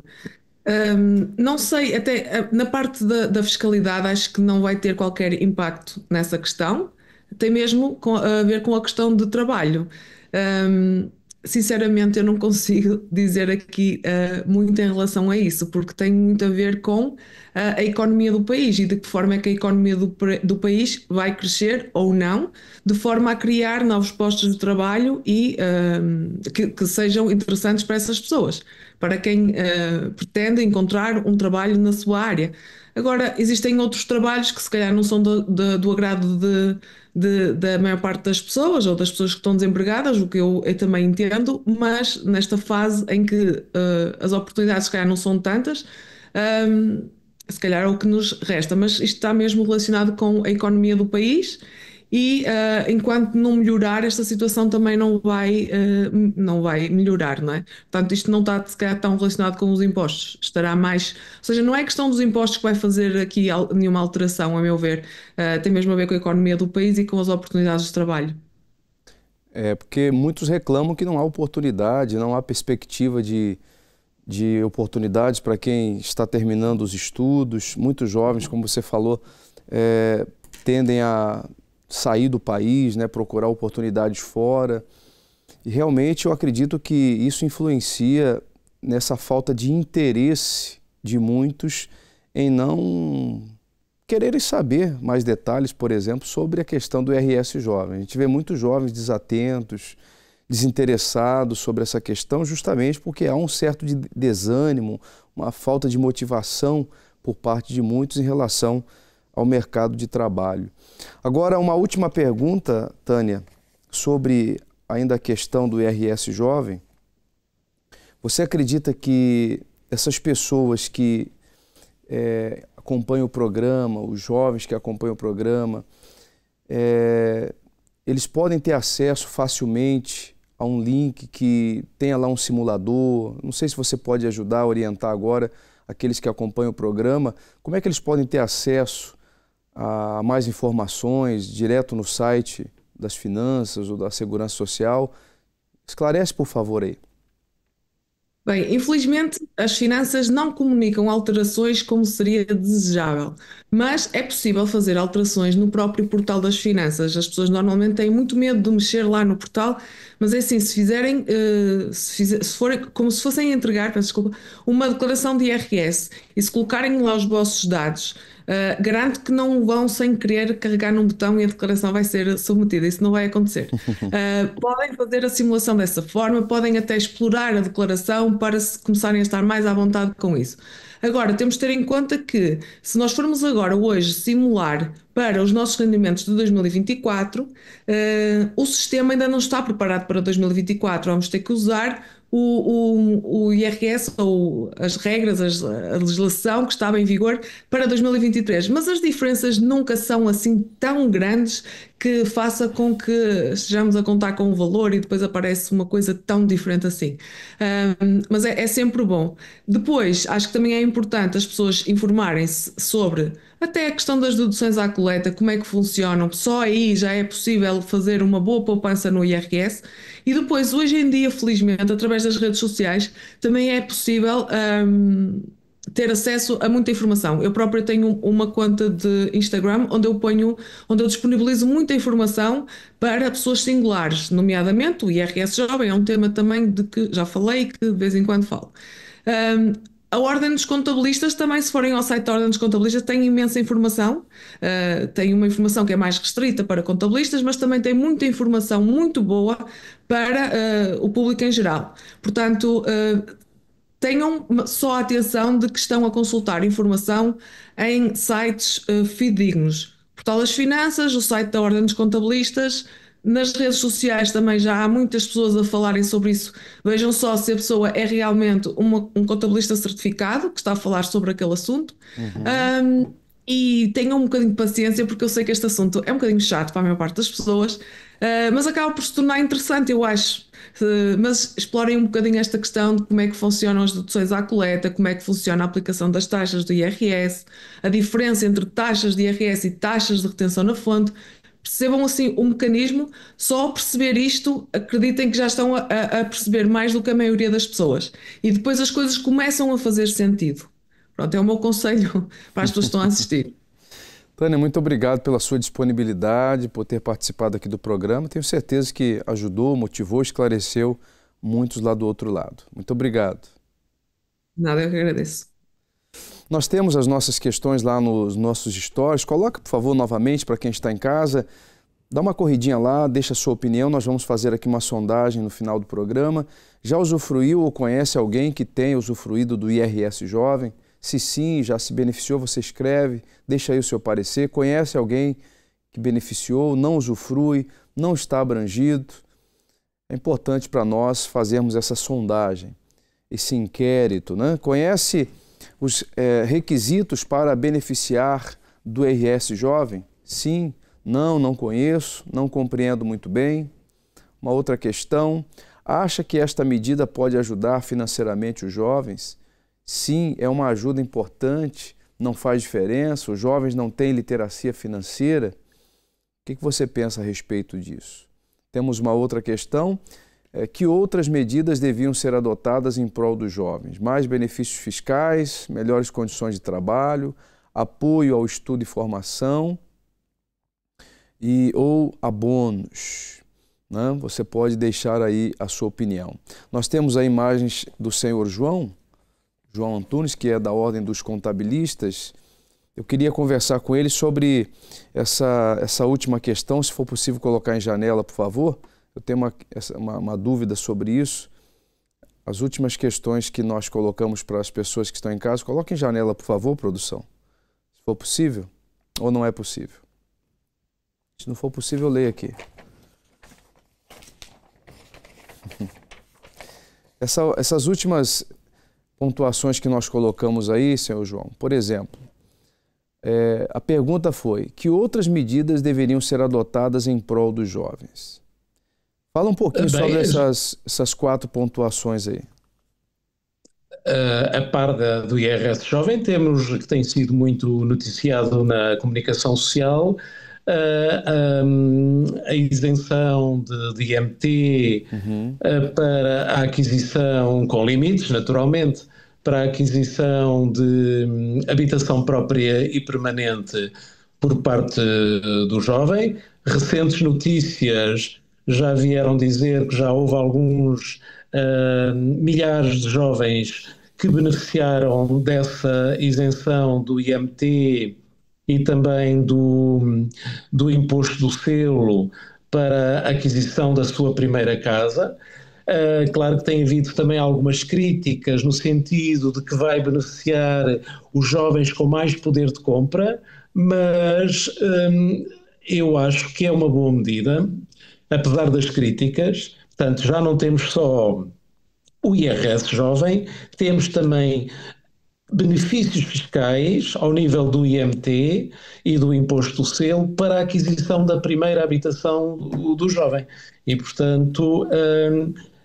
Não sei, até na parte da fiscalidade acho que não vai ter qualquer impacto nessa questão, tem mesmo a ver com a questão de trabalho. Sinceramente eu não consigo dizer aqui muito em relação a isso, porque tem muito a ver com a economia do país e de que forma é que a economia do país vai crescer ou não, de forma a criar novos postos de trabalho e que sejam interessantes para essas pessoas, para quem pretende encontrar um trabalho na sua área. Agora, existem outros trabalhos que se calhar não são do agrado da maior parte das pessoas ou das pessoas que estão desempregadas, o que eu também entendo, mas nesta fase em que as oportunidades se calhar não são tantas, se calhar é o que nos resta, mas isto está mesmo relacionado com a economia do país e enquanto não melhorar esta situação também não vai melhorar, não é? Portanto, isto não está se calhar tão relacionado com os impostos, estará mais, ou seja, não é questão dos impostos que vai fazer aqui nenhuma alteração, a meu ver, tem mesmo a ver com a economia do país e com as oportunidades de trabalho. Porque muitos reclamam que não há oportunidade, não há perspectiva de oportunidades para quem está terminando os estudos. Muitos jovens, como você falou, tendem a sair do país, né, procurar oportunidades fora. E realmente eu acredito que isso influencia nessa falta de interesse de muitos em não quererem saber mais detalhes, por exemplo, sobre a questão do IRS jovem. A gente vê muitos jovens desatentos, desinteressados sobre essa questão, justamente porque há um certo desânimo, uma falta de motivação por parte de muitos em relação ao mercado de trabalho. Agora, uma última pergunta, Tânia, sobre ainda a questão do IRS jovem. Você acredita que essas pessoas que acompanham o programa, os jovens que acompanham o programa, eles podem ter acesso facilmente a um link que tenha lá um simulador? Não sei se você pode ajudar a orientar agora aqueles que acompanham o programa. Como é que eles podem ter acesso a mais informações direto no site das finanças ou da Segurança Social? Esclarece, por favor, aí. Bem, infelizmente as finanças não comunicam alterações como seria desejável, mas é possível fazer alterações no próprio portal das finanças. As pessoas normalmente têm muito medo de mexer lá no portal, mas é assim, se fizerem, se forem como se fossem entregar, peço desculpa, uma declaração de IRS e se colocarem lá os vossos dados, garanto que não vão sem querer carregar num botão e a declaração vai ser submetida. Isso não vai acontecer. Podem fazer a simulação dessa forma, podem até explorar a declaração para começarem a estar mais à vontade com isso. Agora, temos de ter em conta que se nós formos agora hoje simular para os nossos rendimentos de 2024, o sistema ainda não está preparado para 2024. Vamos ter que usar o IRS ou as regras, a legislação que estava em vigor para 2023. Mas as diferenças nunca são assim tão grandes que faça com que estejamos a contar com um valor e depois aparece uma coisa tão diferente assim. Mas é sempre bom. Depois, acho que também é importante as pessoas informarem-se sobre até a questão das deduções à coleta, como é que funcionam. Só aí já é possível fazer uma boa poupança no IRS. E depois, hoje em dia, felizmente, através das redes sociais, também é possível ter acesso a muita informação. Eu própria tenho uma conta de Instagram onde eu disponibilizo muita informação para pessoas singulares, nomeadamente o IRS jovem, é um tema também de que já falei e que de vez em quando falo. A Ordem dos Contabilistas também, se forem ao site da Ordem dos Contabilistas, tem imensa informação. Tem uma informação que é mais restrita para contabilistas, mas também tem muita informação muito boa para o público em geral. Portanto, tenham só atenção de que estão a consultar informação em sites fidedignos. Portal das Finanças, o site da Ordem dos Contabilistas. Nas redes sociais também já há muitas pessoas a falarem sobre isso. Vejam só se a pessoa é realmente um contabilista certificado que está a falar sobre aquele assunto. E tenham um bocadinho de paciência, porque eu sei que este assunto é um bocadinho chato para a maior parte das pessoas, mas acaba por se tornar interessante, eu acho. Mas explorem um bocadinho esta questão de como é que funcionam as deduções à coleta, como é que funciona a aplicação das taxas do IRS, a diferença entre taxas de IRS e taxas de retenção na fonte. Percebam assim o mecanismo. Só ao perceber isto, acreditem que já estão a perceber mais do que a maioria das pessoas. E depois as coisas começam a fazer sentido. Pronto, é o meu conselho para as pessoas que estão a assistir. Tânia, muito obrigado pela sua disponibilidade, por ter participado aqui do programa. Tenho certeza que ajudou, motivou, esclareceu muitos lá do outro lado. Muito obrigado. Nada, eu que agradeço. Nós temos as nossas questões lá nos nossos stories. Coloca, por favor, novamente para quem está em casa. Dá uma corridinha lá, deixa a sua opinião. Nós vamos fazer aqui uma sondagem no final do programa. Já usufruiu ou conhece alguém que tenha usufruído do IRS Jovem? Se sim, já se beneficiou, você escreve, deixa aí o seu parecer. Conhece alguém que beneficiou, não usufrui, não está abrangido? É importante para nós fazermos essa sondagem, esse inquérito, né? Conhece os requisitos para beneficiar do IRS Jovem? Sim, não conheço, não compreendo muito bem. Uma outra questão, acha que esta medida pode ajudar financeiramente os jovens? Sim, é uma ajuda importante, não faz diferença, os jovens não têm literacia financeira. O que você pensa a respeito disso? Temos uma outra questão, que outras medidas deviam ser adotadas em prol dos jovens? Mais benefícios fiscais, melhores condições de trabalho, apoio ao estudo e formação ou abonos, né? Você pode deixar aí a sua opinião. Nós temos aí imagens do senhor João Antunes, que é da Ordem dos Contabilistas. Eu queria conversar com ele sobre essa última questão, se for possível colocar em janela, por favor. eu tenho uma dúvida sobre isso. As últimas questões que nós colocamos para as pessoas que estão em casa, coloque em janela, por favor, produção. Se for possível ou não é possível. Se não for possível, eu leio aqui. Essas últimas pontuações que nós colocamos aí, senhor João, por exemplo, a pergunta foi: que outras medidas deveriam ser adotadas em prol dos jovens? Fala um pouquinho sobre essas 4 pontuações aí. A par do IRS Jovem, temos, que tem sido muito noticiado na comunicação social, a isenção de IMT para a aquisição, com limites, naturalmente, para a aquisição de habitação própria e permanente por parte do jovem. Recentes notícias já vieram dizer que já houve alguns milhares de jovens que beneficiaram dessa isenção do IMT e também do imposto do selo para a aquisição da sua primeira casa. Claro que tem havido também algumas críticas no sentido de que vai beneficiar os jovens com mais poder de compra, mas eu acho que é uma boa medida, apesar das críticas. Portanto, já não temos só o IRS Jovem, temos também benefícios fiscais ao nível do IMT e do imposto do selo para a aquisição da primeira habitação do jovem. E, portanto,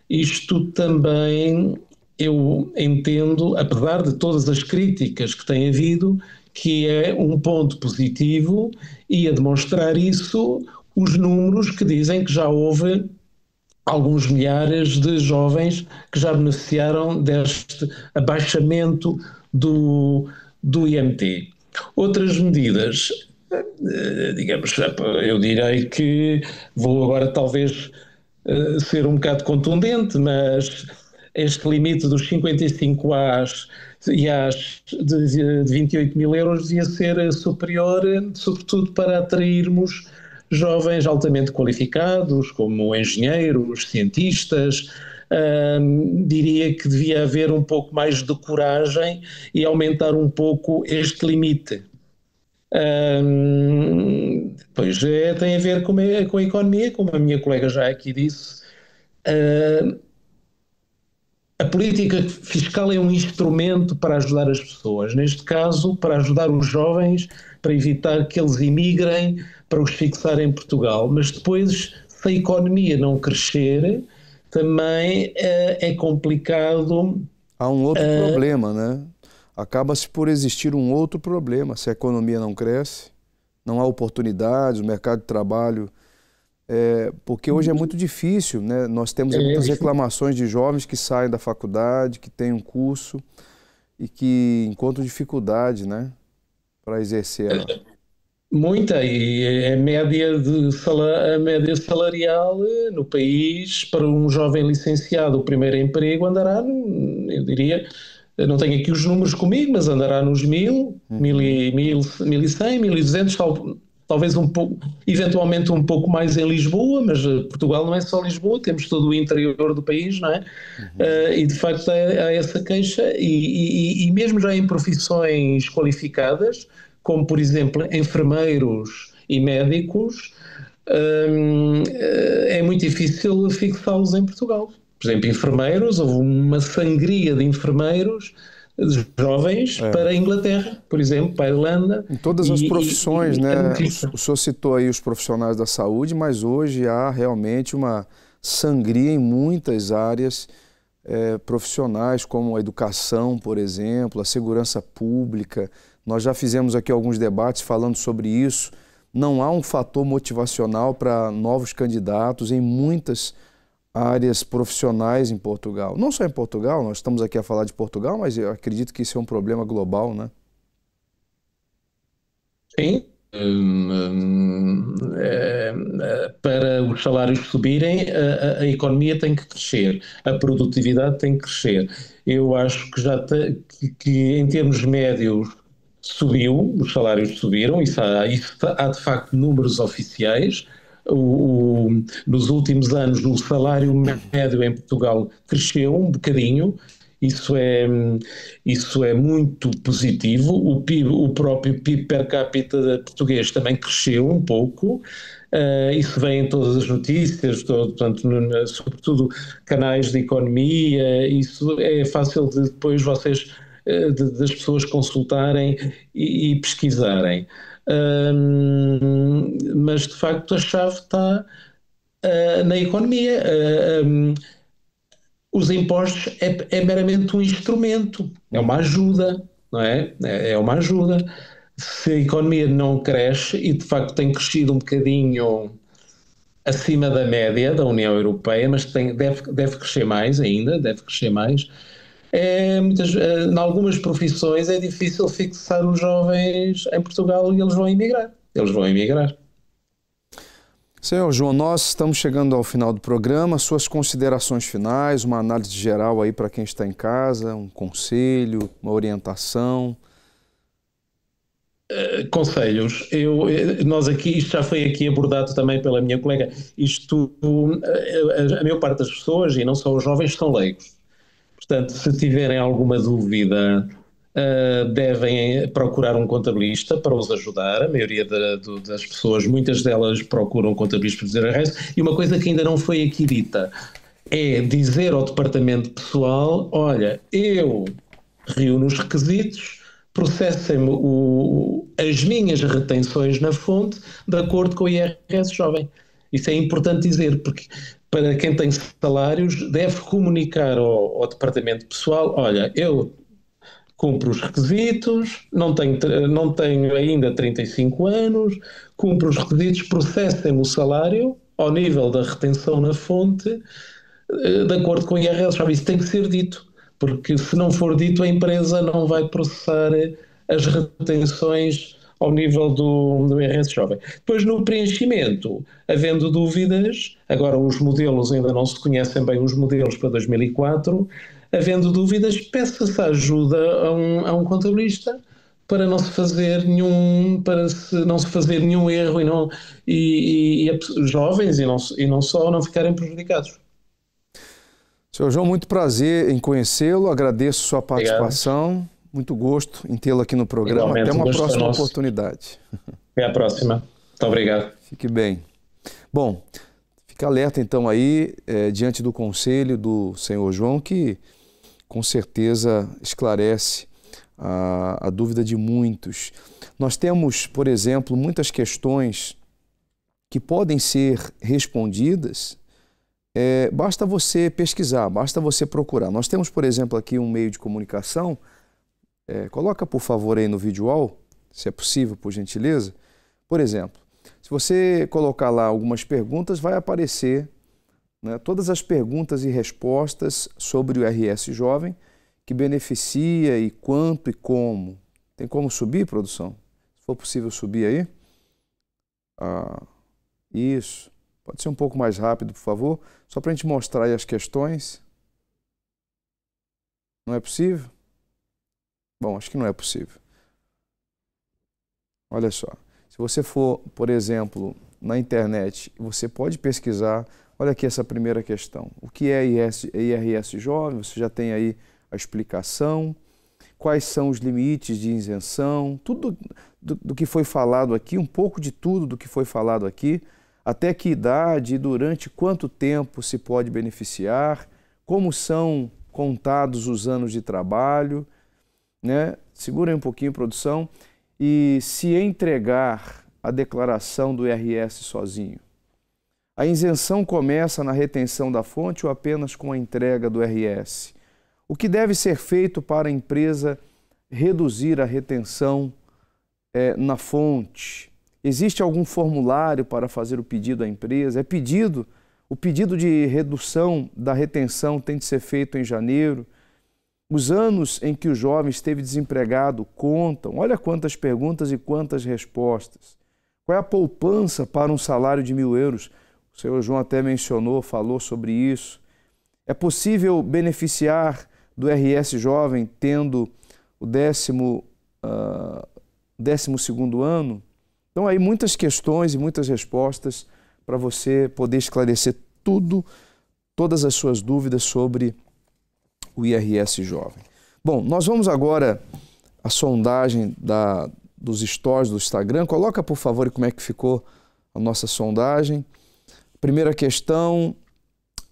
isto também eu entendo, apesar de todas as críticas que tem havido, que é um ponto positivo, e a demonstrar isso os números que dizem que já houve alguns milhares de jovens que já beneficiaram deste abaixamento do IMT. Outras medidas, digamos, eu direi que vou agora talvez ser um bocado contundente, mas este limite dos 55 As e As de 28 mil euros devia ser superior, sobretudo para atrairmos jovens altamente qualificados, como engenheiros, cientistas. Diria que devia haver um pouco mais de coragem e aumentar um pouco este limite. Pois tem a ver com a economia, como a minha colega já aqui disse. A política fiscal é um instrumento para ajudar as pessoas, neste caso para ajudar os jovens, para evitar que eles imigrem, para os fixar em Portugal. Mas depois, se a economia não crescer, também é complicado. Há um outro problema, né? Acaba-se por existir um outro problema. Se a economia não cresce, não há oportunidades, o mercado de trabalho... porque hoje é muito difícil, né? Nós temos muitas reclamações de jovens que saem da faculdade, que têm um curso e que encontram dificuldade, né, para exercer ela. Muita, e a média salarial no país para um jovem licenciado, o primeiro emprego andará, eu diria, não tenho aqui os números comigo, mas andará nos 1.100, 1.200, talvez um pouco, eventualmente um pouco mais em Lisboa, mas Portugal não é só Lisboa, temos todo o interior do país, não é? E de facto há essa queixa, e mesmo já em profissões qualificadas, como por exemplo enfermeiros e médicos, é muito difícil fixá-los em Portugal. Por exemplo, enfermeiros, houve uma sangria de enfermeiros jovens para a Inglaterra, por exemplo, para a Irlanda. Em todas as profissões, né? O senhor citou aí os profissionais da saúde, mas hoje há realmente uma sangria em muitas áreas profissionais, como a educação, por exemplo, a segurança pública. Nós já fizemos aqui alguns debates falando sobre isso. Não há um fator motivacional para novos candidatos em muitas áreas profissionais em Portugal. Não só em Portugal, nós estamos aqui a falar de Portugal, mas eu acredito que isso é um problema global, né? Sim. Para os salários subirem, a economia tem que crescer, a produtividade tem que crescer. Eu acho que em termos médios subiu, os salários subiram, isso há de facto números oficiais. nos últimos anos o salário médio em Portugal cresceu um bocadinho. Isso é muito positivo. O próprio PIB per capita português também cresceu um pouco. Isso vem em todas as notícias, portanto, sobretudo canais de economia. Isso é fácil de depois das pessoas consultarem e pesquisarem. Mas de facto a chave está na economia. Os impostos é meramente um instrumento, é uma ajuda, não é? É uma ajuda. Se a economia não cresce, e de facto tem crescido um bocadinho acima da média da União Europeia, mas deve crescer mais ainda, deve crescer mais. Em algumas profissões é difícil fixar os jovens em Portugal e eles vão emigrar. Senhor João, nós estamos chegando ao final do programa. Suas considerações finais, uma análise geral aí para quem está em casa, um conselho, uma orientação. Conselhos. Nós aqui, isto já foi aqui abordado também pela minha colega. A maior parte das pessoas, e não só os jovens, são leigos. Portanto, se tiverem alguma dúvida, devem procurar um contabilista para os ajudar. A maioria das pessoas, muitas delas procuram contabilistas para dizer a e uma coisa que ainda não foi aqui dita é dizer ao departamento pessoal: olha, eu reúno os requisitos, processem-me as minhas retenções na fonte de acordo com o IRS jovem. Isso é importante dizer, porque para quem tem salários deve comunicar ao departamento pessoal: olha, eu cumpro os requisitos, não tenho ainda 35 anos, cumpro os requisitos, processem-me o salário ao nível da retenção na fonte, de acordo com o IRS jovem. Isso tem que ser dito, porque se não for dito, a empresa não vai processar as retenções ao nível do IRS jovem. Depois, no preenchimento, havendo dúvidas, agora os modelos ainda não se conhecem bem, os modelos para 2004, havendo dúvidas, peça-se ajuda a um contabilista para não se fazer nenhum erro e os jovens e não só não ficarem prejudicados. Senhor João, muito prazer em conhecê-lo, agradeço sua participação. Obrigado. Muito gosto em tê-lo aqui no programa. Igualmente, até uma próxima oportunidade. Até a próxima. Muito obrigado. Fique bem. Bom, fique alerta então aí, diante do conselho do senhor João, que com certeza esclarece a dúvida de muitos. Nós temos, por exemplo, muitas questões que podem ser respondidas. Basta você pesquisar, basta você procurar. Nós temos, por exemplo, aqui um meio de comunicação. Coloca, por favor, aí no vídeo wall, se é possível, por gentileza. Por exemplo, se você colocar lá algumas perguntas, vai aparecer, né, todas as perguntas e respostas sobre o IRS Jovem, que beneficia e quanto e como. Tem como subir, produção? Se for possível subir aí. Isso. Pode ser um pouco mais rápido, por favor, só para a gente mostrar aí as questões. Não é possível? Bom, acho que não é possível. Olha só, se você for, por exemplo, na internet, você pode pesquisar, olha aqui essa primeira questão. O que é IRS Jovem? Você já tem aí a explicação. Quais são os limites de isenção? Tudo do que foi falado aqui, um pouco de tudo do que foi falado aqui. Até que idade e durante quanto tempo se pode beneficiar, como são contados os anos de trabalho, né? Segura aí um pouquinho, produção. E se entregar a declaração do IRS sozinho. A isenção começa na retenção da fonte ou apenas com a entrega do IRS? O que deve ser feito para a empresa reduzir a retenção na fonte? Existe algum formulário para fazer o pedido à empresa? O pedido de redução da retenção tem de ser feito em janeiro? Os anos em que o jovem esteve desempregado contam? Olha quantas perguntas e quantas respostas. Qual é a poupança para um salário de 1.000 euros? O senhor João até falou sobre isso. É possível beneficiar do IRS Jovem tendo o 12º ano? Então, aí muitas questões e muitas respostas para você poder esclarecer todas as suas dúvidas sobre o IRS Jovem. Bom, nós vamos agora à sondagem dos stories do Instagram. Coloca, por favor, como é que ficou a nossa sondagem. Primeira questão,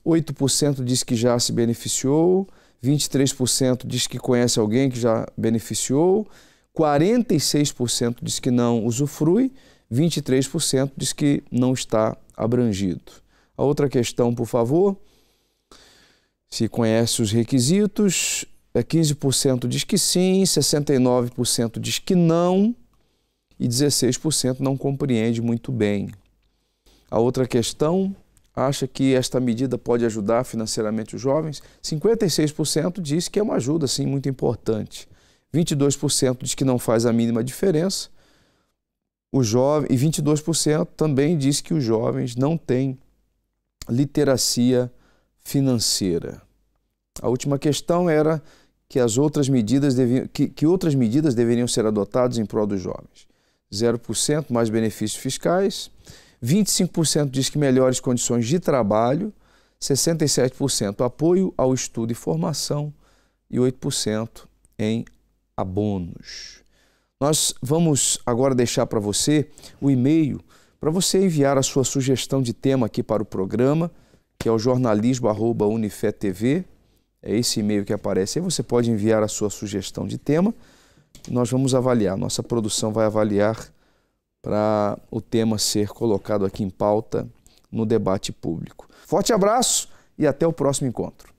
8% diz que já se beneficiou, 23% diz que conhece alguém que já beneficiou, 46% diz que não usufrui, 23% diz que não está abrangido. A outra questão, por favor, se conhece os requisitos, 15% diz que sim, 69% diz que não e 16% não compreende muito bem. A outra questão, acha que esta medida pode ajudar financeiramente os jovens? 56% diz que é uma ajuda, sim, muito importante. 22% diz que não faz a mínima diferença. E 22% também diz que os jovens não têm literacia financeira. A última questão era que outras medidas deveriam ser adotadas em prol dos jovens. 0% mais benefícios fiscais, 25% diz que melhores condições de trabalho, 67% apoio ao estudo e formação e 8% em abonos. Nós vamos agora deixar para você o e-mail para você enviar a sua sugestão de tema aqui para o programa, que é o jornalismo@unifetv. É esse e-mail que aparece aí. Você pode enviar a sua sugestão de tema e nós vamos avaliar. Nossa produção vai avaliar para o tema ser colocado aqui em pauta no debate público. Forte abraço e até o próximo encontro.